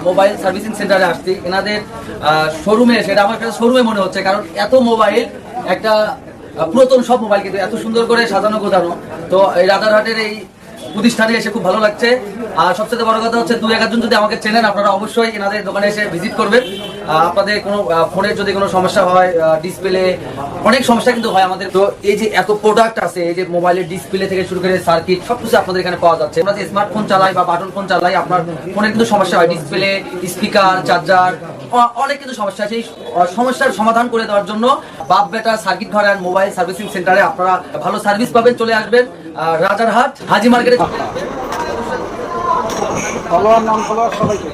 Mobile servicing সেন্টারে আসছি এনাদের শোরুমে, সেটা আমার কাছে শোরুমে মনে হচ্ছে, কারণ এত মোবাইল, একটা পুরাতন সব মোবাইল কিন্তু এত সুন্দর করে সাজানো গোছানো। তো এই রাজারহাটের এই প্রতিষ্ঠানে এসে খুব ভালো লাগছে। আর সবচেয়ে বড় কথা হচ্ছে, 2-1 জন যদি আমাকে চেনেন, আপনারা অবশ্যই এনাদের দোকানে এসে ভিজিট করবেন। আপনাদের কোনো ফোনের যদি কোনো সমস্যা হয়, ডিসপ্লে, অনেক সমস্যা কিন্তু হয় আমাদের। তো এই যে এত প্রোডাক্ট আছে, এই যে মোবাইলের ডিসপ্লে থেকে শুরু করে সার্কিট, সবকিছু আপনাদের এখানে পাওয়া যাচ্ছে। আমরা যে স্মার্টফোন চালাই বা বাটন ফোন চালাই, আপনার ফোনের কিন্তু সমস্যা হয়, ডিসপ্লে, স্পিকার, চার্জার, অনেক কিছু সমস্যা আছে। এই সমস্যার সমাধান করে দেওয়ার জন্য বাপ বেটা সার্কিট ঘর অ্যান্ড মোবাইল সার্ভিসিং সেন্টারে আপনারা ভালো সার্ভিস পাবেন। চলে আসবেন রাজারহাট হাজি মার্কেটে। ফলোয়ার নাম ফলোয়ার সবাইকে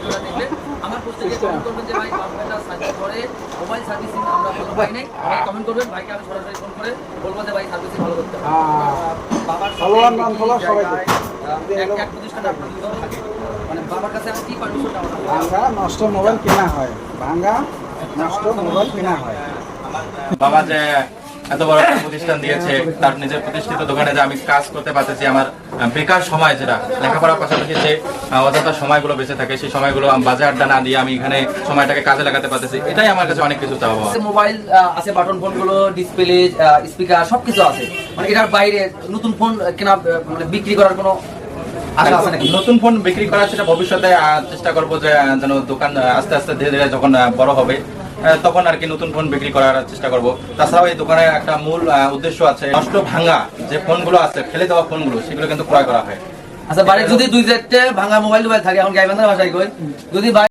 আমার পোস্টে গিয়ে কমেন্ট করবেন যে ভাই বাপ বেটা সার্ভিস ঘরে মোবাইল সার্ভিসিং আমরা ভালো পাই নাই, কমেন্ট করবেন, ভাইকে আমি সরাসরি ফোন করে বলবো যে ভাই সার্ভিসিং ভালো করতে হবে। বাবার ফলোয়ার নাম ফলোয়ার সবাইকে এক প্রতিষ্ঠানে আপনার দুধও থাকে, মানে বাবার কাছে আমি কি পারমিশন নেওয়া ভাঙ্গা নষ্ট মোবাইল কেনা হয়, ভাঙ্গা নষ্ট মোবাইল কেনা হয়। বাবা যে এত বড় একটা প্রতিষ্ঠান দিয়েছে, তার নিজের প্রতিষ্ঠিত দোকানে যে আমি কাজ করতে পারতেছি, আমার বেকার সময় যেটা লেখাপড়ার পাশাপাশি যে অযথা সময়গুলো বেঁচে থাকে, সেই সময়গুলো বাজে আড্ডা না দিয়ে আমি এখানে সময়টাকে কাজে লাগাতে পারতেছি, এটাই আমার কাছে অনেক কিছু চাওয়া। মোবাইল আছে, বাটন ফোন গুলো, ডিসপ্লে, স্পিকার, সবকিছু আছে। মানে এটার বাইরে নতুন ফোন কেনা, মানে বিক্রি করার কোনো আশা আছে নাকি? নতুন ফোন বিক্রি করার সেটা ভবিষ্যতে চেষ্টা করবো, যে যেন দোকান আস্তে আস্তে ধীরে ধীরে যখন বড় হবে তখন আর কি নতুন ফোন বিক্রি করার চেষ্টা করব। তাছাড়াও এই দোকানের একটা মূল উদ্দেশ্য আছে, নষ্ট ভাঙা যে ফোনগুলো আছে, ফেলে দেওয়া ফোনগুলো, সেগুলো কিন্তু ক্রয় করা হয়। আচ্ছা, বাড়ি যদি 2-4টে ভাঙা মোবাইল থাকে, এখন গাইবান্ধার ভাষায় কই, যদি